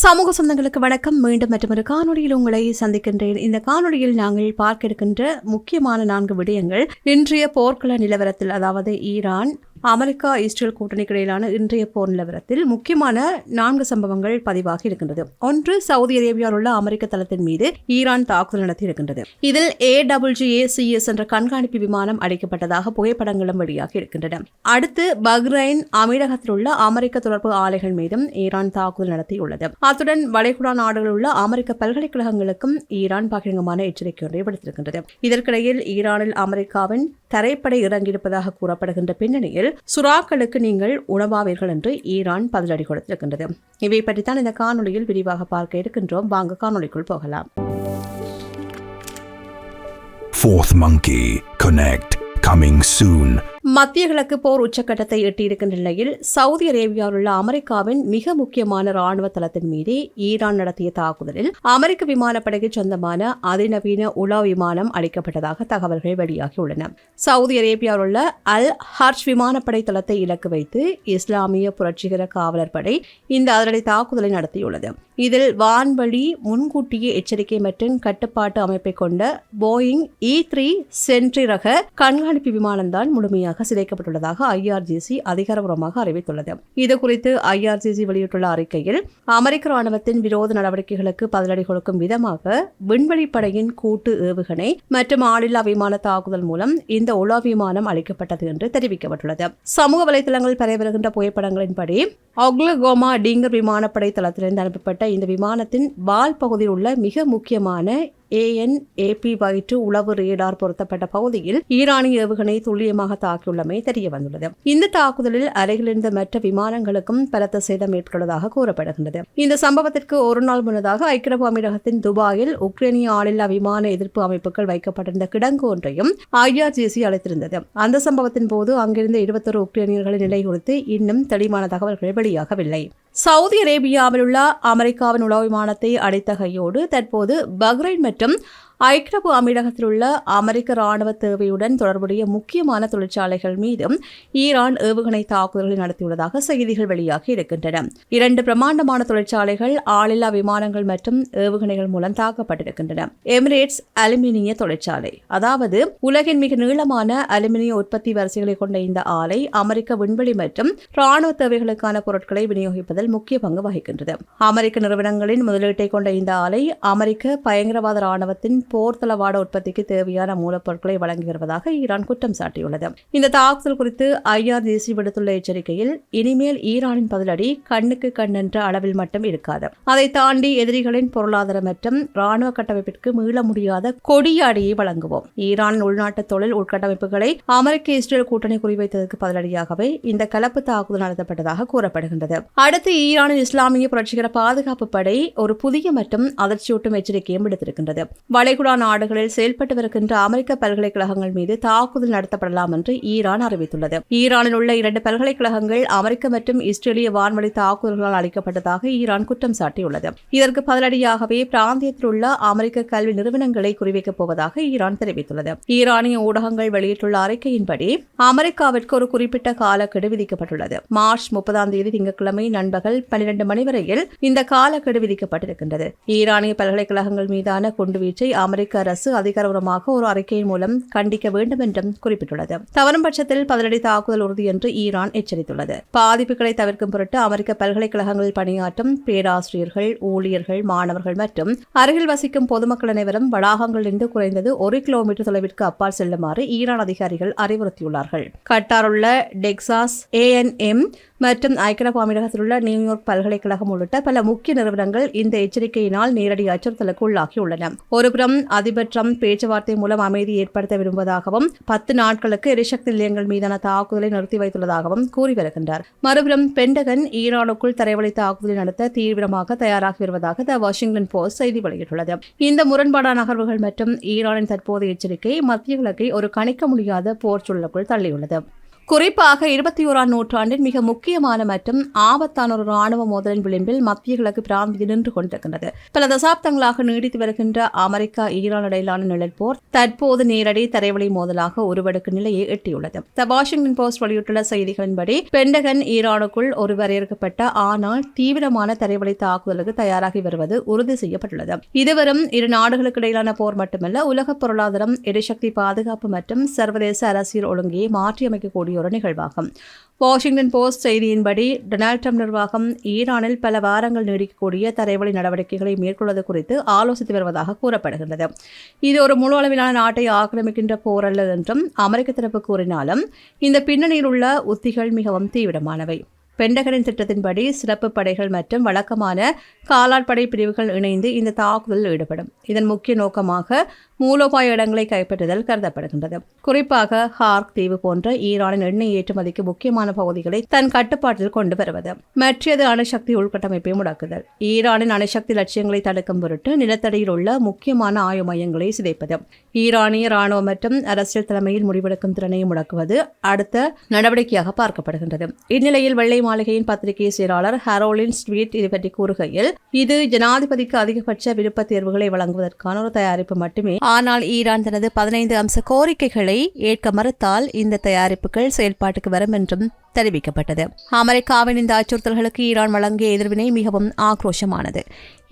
சமூக சொந்தங்களுக்கு வணக்கம். மீண்டும் மற்றொரு காணொலியில் உங்களை சந்திக்கின்றேன். இந்த காணொலியில் நாங்கள் பார்க்க இருக்கின்ற முக்கியமான 4 விடயங்கள் இன்றைய போர்க்கள நிலவரத்தில், அதாவது ஈரான் அமெரிக்கா இஸ்ரேல் கூட்டணிக்கு இடையிலான இன்றைய போர் நிலவரத்தில் முக்கியமான 4 சம்பவங்கள் பதிவாகி இருக்கின்றது. ஒன்று, சவுதி அரேபியாவில் உள்ள அமெரிக்க தளத்தின் மீது ஈரான் தாக்குதல் நடத்தி இருக்கின்றது. இதில் AWACS என்ற கண்காணிப்பு விமானம் அடிக்கப்பட்டதாக புகைப்படங்களும் வெளியாகி இருக்கின்றன. அடுத்து, பஹ்ரைன் அமீரகத்தில் உள்ள அமெரிக்க தொடர்பு ஆலைகள் மீதும் ஈரான் தாக்குதல் நடத்தியுள்ளது. அத்துடன் வளைகுடா நாடுகளில் உள்ள அமெரிக்க பல்கலைக்கழகங்களுக்கும் ஈரான் பகிரங்கமான எச்சரிக்கை ஒன்றை விடுத்திருக்கின்றது. இதற்கிடையில் ஈரானில் அமெரிக்காவின் தரைப்படை இறங்கியிருப்பதாக கூறப்படுகின்ற பின்னணியில் சுறாக்களுக்கு நீங்கள் உணவாவீர்கள் என்று ஈரான் பதிலடி கொடுத்திருக்கின்றது. இவை பற்றித்தான் இந்த காணொலியில் விரிவாக பார்க்க இருக்கின்றோம். வாங்க காணொலிக்குள் போகலாம். Fourth Monkey Connect coming soon. மத்திய கிழக்கு போர் உச்சக்கட்டத்தை எட்டியிருக்கின்ற நிலையில் சவுதி அரேபியாவில் உள்ள அமெரிக்காவின் மிக முக்கியமான ராணுவ தளத்தின் மீது ஈரான் நடத்திய தாக்குதலில் அமெரிக்க விமானப்படைக்கு சொந்தமான அதிநவீன உளவு விமானம் அளிக்கப்பட்டதாக தகவல்கள் வெளியாகியுள்ளன. சவுதி அரேபியாவில் உள்ள அல் ஹர்ஷ் விமானப்படை தளத்தை இலக்கு வைத்து இஸ்லாமிய புரட்சிகர காவலர் படை இந்த அதிரடி தாக்குதலை நடத்தியுள்ளது. இதில் வான்வழி முன்கூட்டிய எச்சரிக்கை மற்றும் கட்டுப்பாட்டு அமைப்பை கொண்ட போயிங் E-3 சென்ட்ரி ரக கண்காணிப்பு விமானம்தான் முழுமையாக சிதைக்கப்பட்டுள்ளதாக IRGC அதிகாரப்பூர்வமாக அறிவித்துள்ளது. இதுகுறித்து IRGC வெளியிட்டுள்ள அறிக்கையில், அமெரிக்க ராணுவத்தின் விரோத நடவடிக்கைகளுக்கு பதிலடி கொடுக்கும் விதமாக விண்வெளிப்படையின் கூட்டு ஏவுகணை மற்றும் ஆளில்லா விமான தாக்குதல் மூலம் இந்த உளவு விமானம் அளிக்கப்பட்டது என்று தெரிவிக்கப்பட்டுள்ளது. சமூக வலைதளங்களில் பரவிவருகின்ற புகைப்படங்களின்படி ஒக்லகோமா டிங்கர் விமானப்படை தளத்திலிருந்து அனுப்பப்பட்ட இந்த விமானத்தின் வால் பகுதியில் உள்ள மிக முக்கியமான ANAP-2 உளவு ரேடார் பொருத்தப்பட்ட பகுதியில் ஈரானிய ஏவுகணை துல்லியமாக தாக்கியுள்ளமை தெரிய வந்துள்ளது. இந்த தாக்குதலில் அருகிலிருந்த மற்ற விமானங்களுக்கும் பலத்த சேதம் ஏற்பட்டுள்ளதாக கூறப்படுகின்றது. இந்த சம்பவத்திற்கு ஒரு நாள் முன்னதாக ஐக்கிய அரபு அமீரகத்தின் துபாயில் உக்ரைனிய ஆளில்லா விமான எதிர்ப்பு அமைப்புகள் வைக்கப்பட்டிருந்த கிடங்கு ஒன்றையும் IRGC அழைத்திருந்தது. அந்த சம்பவத்தின் போது அங்கிருந்த 21 உக்ரைனியர்களின் நிலை குறித்து இன்னும் தெளிவான தகவல்கள் வெளியாகவில்லை. சவுதி அரேபியாவில் உள்ள அமெரிக்காவின் உளவு விமானத்தை அடைத்த கையோடு தற்போது பஹ்ரைன் மற்றும் ஐக்கிய அரபு அமீரகத்தில் உள்ள அமெரிக்க ராணுவ தேவையுடன் தொடர்புடைய முக்கியமான தொழிற்சாலைகள் மீதும் ஈரான் ஏவுகணை தாக்குதல்களை நடத்தியுள்ளதாக செய்திகள் வெளியாகி இருக்கின்றன. 2 பிரமாண்டமான தொழிற்சாலைகள் ஆளில்லா விமானங்கள் மற்றும் ஏவுகணைகள் மூலம் தாக்கப்பட்டிருக்கின்றன. எமிரேட்ஸ் அலுமினிய தொழிற்சாலை, அதாவது உலகின் மிக நீளமான அலுமினிய உற்பத்தி வரிசைகளை கொண்ட இந்த ஆலை அமெரிக்க விண்வெளி மற்றும் ராணுவ தேவைகளுக்கான பொருட்களை விநியோகிப்பதில் முக்கிய பங்கு வகிக்கின்றது. அமெரிக்க நிறுவனங்களின் முதலீட்டை கொண்ட இந்த ஆலை அமெரிக்க பயங்கரவாத ராணுவத்தின் போர்த்தளவாட உற்பத்திக்கு தேவையான மூலப்பொருட்களை வழங்கி வருவதாக ஈரான் குற்றம் சாட்டியுள்ளது. இந்த தாக்குதல் குறித்து IRGC விடுத்துள்ள எச்சரிக்கையில், இனிமேல் ஈரானின் பதிலடி கண்ணுக்கு கண்ணென்ற அளவில் மட்டும் இருக்காது. அதை தாண்டி எதிரிகளின் பொருளாதார மற்றும் ராணுவ கட்டமைப்பிற்கு மீள முடியாத கொடியாடியை வழங்குவோம். ஈரானின் உள்நாட்டு தொழில் உள்கட்டமைப்புகளை அமெரிக்க இஸ்ரேல் கூட்டணி குறிவைத்ததற்கு பதிலடியாகவே இந்த கலப்பு தாக்குதல் நடத்தப்பட்டதாக கூறப்படுகின்றது. அடுத்து, ஈரானின் இஸ்லாமிய புரட்சிகர பாதுகாப்பு படை ஒரு புதிய மற்றும் அதிர்ச்சியூட்டும் எச்சரிக்கையும் விடுத்திருக்கின்றது. வளைகுடா நாடுகளில் செயல்பட்டு வருகின்ற அமெரிக்க பல்கலைக்கழகங்கள் மீது தாக்குதல் நடத்தப்படலாம் என்று ஈரான் அறிவித்துள்ளது. ஈரானில் உள்ள 2 பல்கலைக்கழகங்கள் அமெரிக்க மற்றும் இஸ்ரேலிய வான்வழி தாக்குதல்களால் அளிக்கப்பட்டதாக ஈரான் குற்றம் சாட்டியுள்ளது. இதற்கு பதிலடியாகவே பிராந்தியத்தில் உள்ள அமெரிக்க கல்வி நிறுவனங்களை குறிவைக்கப் போவதாக ஈரான் தெரிவித்துள்ளது. ஈரானிய ஊடகங்கள் வெளியிட்டுள்ள அறிக்கையின்படி, அமெரிக்காவிற்கு ஒரு குறிப்பிட்ட காலக்கெடு விதிக்கப்பட்டுள்ளது. மார்ச் 30 திங்கட்கிழமை நண்பகல் 12 மணி வரையில் இந்த காலக்கெடு விதிக்கப்பட்டிருக்கின்றது. ஈரானிய பல்கலைக்கழகங்கள் மீதான குண்டுவீச்சை அமெரிக்க அரசு அதிகாரப்பூர்வமாக ஒரு அறிக்கையின் மூலம் கண்டிக்க வேண்டும் என்றும் குறிப்பிட்டுள்ளது. தவறும் பட்சத்தில் பதிலடி தாக்குதல் உறுதி என்று ஈரான் எச்சரித்துள்ளது. பாதிப்புகளை தவிர்க்கும் பொருட்டு அமெரிக்க பல்கலைக்கழகங்களில் பணியாற்றும் பேராசிரியர்கள், ஊழியர்கள், மாணவர்கள் மற்றும் அருகில் வசிக்கும் பொதுமக்கள் அனைவரும் வளாகங்களிலிருந்து குறைந்தது 1 கிலோமீட்டர் தொலைவிற்கு அப்பால் செல்லுமாறு ஈரான் அதிகாரிகள் அறிவுறுத்தியுள்ளார்கள். கட்டார் உள்ள டெக்சாஸ் A&M மற்றும் ஐக்கிய அரபு அமீரகத்தில் உள்ள நியூயார்க் பல்கலைக்கழகம் உள்ளிட்ட பல முக்கிய நிறுவனங்கள் இந்த எச்சரிக்கையினால் நேரடி அச்சுறுத்தலுக்கு உள்ளாகியுள்ளன. ஒருபுறம் அதிபர் ட்ரம்ப் பேச்சுவார்த்தை மூலம் அமைதி ஏற்படுத்த விரும்புவதாகவும் 10 நாட்களுக்கு எரிசக்தி நிலையங்கள் மீதான தாக்குதலை நிறுத்தி வைத்துள்ளதாகவும் கூறி வருகின்றார். மறுபுறம் பென்டகன் ஈரானுக்குள் தரைவழி தாக்குதலை நடத்த தீவிரமாக தயாராகி வருவதாக த வாஷிங்டன் போஸ்ட் செய்தி வெளியிட்டுள்ளது. இந்த முரண்பாடான நகர்வுகள் மற்றும் ஈரானின் தற்போதைய எச்சரிக்கை மத்திய கிழக்கை ஒரு கணிக்க முடியாத போர் சூழலுக்குள் தள்ளியுள்ளது. குறிப்பாக 21ஆம் நூற்றாண்டின் மிக முக்கியமான மற்றும் ஆபத்தான ஒரு ராணுவ மோதலின் விளிம்பில் மத்திய கிழக்கு பிராந்தியில் நின்று கொண்டிருக்கின்றது. பல தசாப்தங்களாக நீடித்து வருகின்ற அமெரிக்கா ஈரான் இடையிலான நிழல் போர் தற்போது நேரடி தரைவழி மோதலாக உருவெடுக்கும் நிலையை எட்டியுள்ளது. த வாஷிங்டன் போஸ்ட் வெளியிட்டுள்ள செய்திகளின்படி பென்டகன் ஈரானுக்குள் ஒரு வரையறுக்கப்பட்ட ஆனால் தீவிரமான தரைவழி தாக்குதலுக்கு தயாராகி வருவது உறுதி செய்யப்பட்டுள்ளது. இதுவரும் இரு நாடுகளுக்கு இடையிலான போர் மட்டுமல்ல, உலக பொருளாதாரம், எரிசக்தி பாதுகாப்பு மற்றும் சர்வதேச அரசியல் ஒழுங்கையை மாற்றியமைக்கக்கூடிய ஒரு நிகழ்வாகும். வாஷிங்டன் போஸ்ட் செய்தியின்படி டொனால்ட் ட்ரம்ப் நிர்வாகம் ஈரானில் பல வாரங்கள் நீடிக்கக்கூடிய தரைவழி நடவடிக்கைகளை மேற்கொள்வது குறித்து ஆலோசித்து வருவதாக கூறப்படுகின்றது. இது ஒரு முழு அளவிலான நாட்டை ஆக்கிரமிக்கின்ற போர் அல்ல என்றும் அமெரிக்க தரப்பு கூறினாலும் இந்த பின்னணியில் உள்ள உத்திகள் மிகவும் தீவிரமானவை. பென்டகனின் திட்டத்தின்படி சிறப்பு படைகள் மற்றும் வழக்கமான காலாட்படை பிரிவுகள் இணைந்து இந்த தாக்குதலில் ஈடுபடும். இதன் முக்கிய நோக்கமாக மூலோபாய இடங்களை கைப்பற்றுதல் கருதப்படுகின்றது. குறிப்பாக ஹார்க் தீவு போன்ற ஈரானின் எண்ணெய் ஏற்றுமதிக்கு முக்கியமான பகுதிகளை தன் கட்டுப்பாட்டில் கொண்டு வருவது. மற்றது அணுசக்தி உள்கட்டமைப்பை முடக்குதல். ஈரானின் அணுசக்தி லட்சியங்களை தடுக்கும் பொருட்டு நிலத்தடியில் உள்ள முக்கியமான ஆய்வு மையங்களை சிதைப்பது. ஈரானிய ராணுவ மற்றும் அரசியல் தலைமையில் முடிவெடுக்கும் திறனை முடக்குவது அடுத்த நடவடிக்கையாக பார்க்கப்படுகின்றது. இந்நிலையில் வெள்ளை மாளிகையின் பத்திரிகை செயலாளர் ஹரோலின் ஸ்ட்வீட் இது பற்றி கூறுகையில், இது ஜனாதிபதிக்கு அதிகபட்ச விருப்ப தேர்வுகளை வழங்குவதற்கான ஒரு தயாரிப்பு மட்டுமே. ஆனால் ஈரான் தனது 15 அம்ச கோரிக்கைகளை ஏற்க மறுத்தால் இந்த தயாரிப்புகள் செயல்பாட்டுக்கு வரும் என்றும் தெரிவிக்கப்பட்டது. அமெரிக்காவின் இந்த அச்சுறுத்தல்களுக்கு ஈரான் வழங்கிய எதிர்வினை மிகவும் ஆக்ரோஷமானது.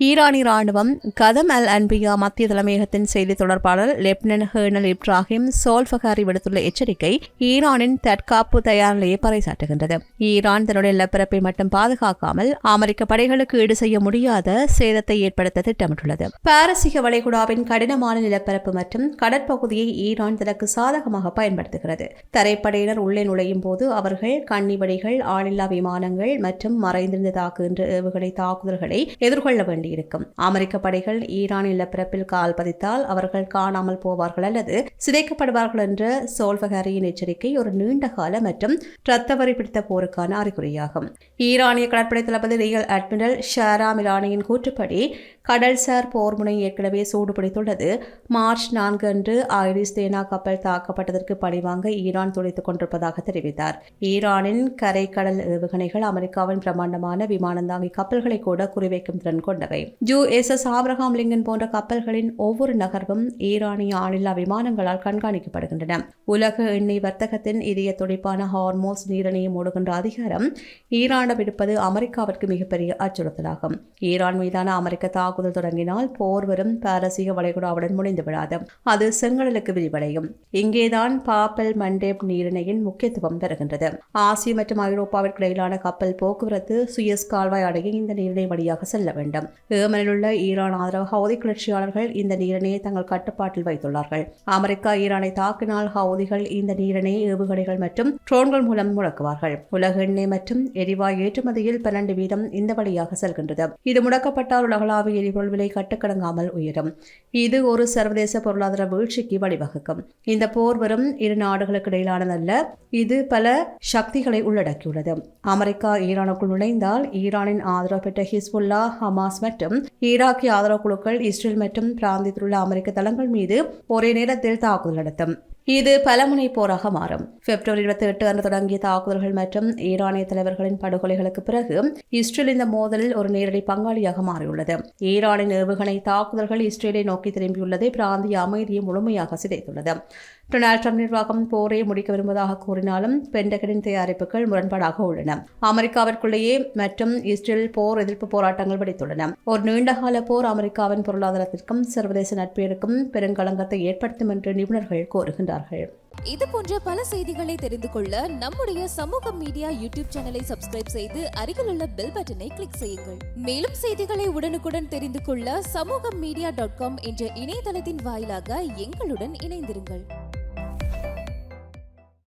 ஈரானிய ராணுவம் கதம் அல் அன்பியா மத்திய தலைமையகத்தின் செய்தி தொடர்பாளர் லெப்டினன்ட் கர்னல் இப்ராஹிம் சோல்ஃபகாரி விடுத்துள்ள எச்சரிக்கை ஈரானின் தற்காப்பு தயார் நிலையை பறைசாற்றுகின்றது. ஈரான் தன்னுடைய நிலப்பரப்பை மட்டும் பாதுகாக்காமல் அமெரிக்க படைகளுக்கு ஈடு செய்ய முடியாத சேதத்தை ஏற்படுத்த திட்டமிட்டுள்ளது. பாரசீக வளைகுடாவின் கடினமான நிலப்பரப்பு மற்றும் கடற்பகுதியை ஈரான் தனக்கு சாதகமாக பயன்படுத்துகிறது. தரைப்படையினர் உள்ளே நுழையும் போது அவர்கள் கண்ணிவடிகள், ஆளில்லா விமானங்கள் மற்றும் மறைந்திருந்து தாக்குகின்ற ஏவுகணை தாக்குதல்களை எதிர்கொள்ள வேண்டியிருக்கும். அமெரிக்க படைகள் ஈரான் நிலப்பரப்பில் கால் பதித்தால் அவர்கள் காணாமல் போவார்கள் அல்லது சிதைக்கப்படுவார்கள் என்ற சோல்ஃபகாரியின் எச்சரிக்கை ஒரு நீண்ட கால மற்றும் இரத்தவரி பிடித்த போருக்கான அறிகுறியாகும். ஈரானிய கடற்படை தளபதி ரியல் அட்மிரல் ஷாரா மிலானியின் கூற்றுப்படி கடல்சார் போர் முனை ஏற்கனவே சூடுபிடித்துள்ளது. மார்ச் 4 அன்று ஐரிஸ் தேனா கப்பல் தாக்கப்பட்டதற்கு பழிவாங்க ஈரான் துடைத்துக் கொண்டிருப்பதாக தெரிவித்தார். ஈரானின் கரை கடல் ஏவுகணைகள் அமெரிக்காவின் பிரமாண்டமான விமானந்தாங்கி கப்பல்களை கூட குறிவைக்கும் திறன் கொண்டவை. USS ஆப்ரஹாம் லிங்கன் போன்ற கப்பல்களின் ஒவ்வொரு நகர்வும் ஈரானிய ஆளில்லா விமானங்களால் கண்காணிக்கப்படுகின்றன. உலக எண்ணெய் வர்த்தகத்தின் இதய துடிப்பான ஹார்மோஸ் நீரிணையை மூடுகின்ற அதிகாரம் ஈரானிடம் இருப்பது அமெரிக்காவிற்கு மிகப்பெரிய அச்சுறுத்தலாகும். ஈரான் மீதான அமெரிக்க தாக்குதல் தொடங்கினால் போர் வரும் பாரசீக வளைகுடாவுடன் முடிந்து விடாது. அது செங்கடலுக்கு விரிவடையும். இங்கேதான் பாப்பல் மண்டேப் நீரிணையின் முக்கியத்துவம் பெறுகின்றது. ஆசிய மற்றும் ஐரோப்பாவிற்கு இடையிலான கப்பல் போக்குவரத்து சுயஸ் கால்வாய் அடைய இந்த நீரிணை வழியாக செல்ல வேண்டும். ஏமனில் உள்ள ஈரான் ஆதரவு ஹவுதி கிளர்ச்சியாளர்கள் இந்த நீரிணையை தங்கள் கட்டுப்பாட்டில் வைத்துள்ளார்கள். அமெரிக்கா ஈரானை தாக்கினால் ஹவுதிகள் இந்த நீரிணையை ஏவுகணைகள் மற்றும் ட்ரோன்கள் மூலம் முடக்குவார்கள். உலக எண்ணெய் மற்றும் எரிவாயு ஏற்றுமதியில் 12% இந்த வழியாக செல்கின்றது. இது முடக்கப்பட்டால் உலகளாவிய எரிபொருள் விலை கட்டுக்கடங்காமல் உயரும். இது ஒரு சர்வதேச பொருளாதார வீழ்ச்சிக்கு வழிவகுக்கும். இந்த போர் வரும் இரு நாடுகளுக்கு இடையிலானதல்ல, இது பல சக்திகளை உள்ளடக்கியுள்ளது. அமெரிக்கா ஈரானுக்குள் நுழைந்தால் ஈரானின் ஆதரவு பெற்ற ஹிஸ்புல்லா, ஹமாஸ் மற்றும் ஈராக்கிய ஆதரவு குழுக்கள் இஸ்ரேல் மற்றும் பிராந்தியத்தில் உள்ள அமெரிக்க தளங்கள் மீது ஒரே நேரத்தில் தாக்குதல் நடத்தும். இது பலமுனை போராக மாறும். பிப்ரவரி 28 அன்று தொடங்கிய தாக்குதல்கள் மற்றும் ஈரானிய தலைவர்களின் படுகொலைகளுக்கு பிறகு இஸ்ரேல் இந்த மோதலில் ஒரு நேரடி பங்காளியாக மாறியுள்ளது. ஈரானின் ஏவுகணை தாக்குதல்கள் இஸ்ரேலை நோக்கி திரும்பியுள்ளதை பிராந்திய அமைதியை முழுமையாக சிதைத்துள்ளது. டொனால்ட் ட்ரம்ப் நிர்வாகம் போரை முடிக்க விரும்புவதாக கூறினாலும் பென்டகனின் தயாரிப்புகள் முரண்பாடாக உள்ளன. அமெரிக்காவிற்குள்ளேயே மற்றும் இஸ்ரேல் போர் எதிர்ப்பு போராட்டங்கள் வெடித்துள்ளன. ஒரு நீண்டகால போர் அமெரிக்காவின் பொருளாதாரத்திற்கும் சர்வதேச நட்பேருக்கும் பெருங்களங்கத்தை ஏற்படுத்தும் என்று நிபுணர்கள் கூறுகின்றார்கள். இது போன்ற பல செய்திகளை தெரிந்து கொள்ள நம்முடைய சமூக மீடியா யூடியூப் சேனலை சப்ஸ்கிரைப் செய்து அருகில் உள்ள பெல் பட்டனை கிளிக் செய்யுங்கள். மேலும் செய்திகளை உடனுக்குடன் தெரிந்து கொள்ள சமூகமீடியா.com என்ற இணையதளத்தின் வாயிலாக எங்களுடன் இணைந்திருங்கள்.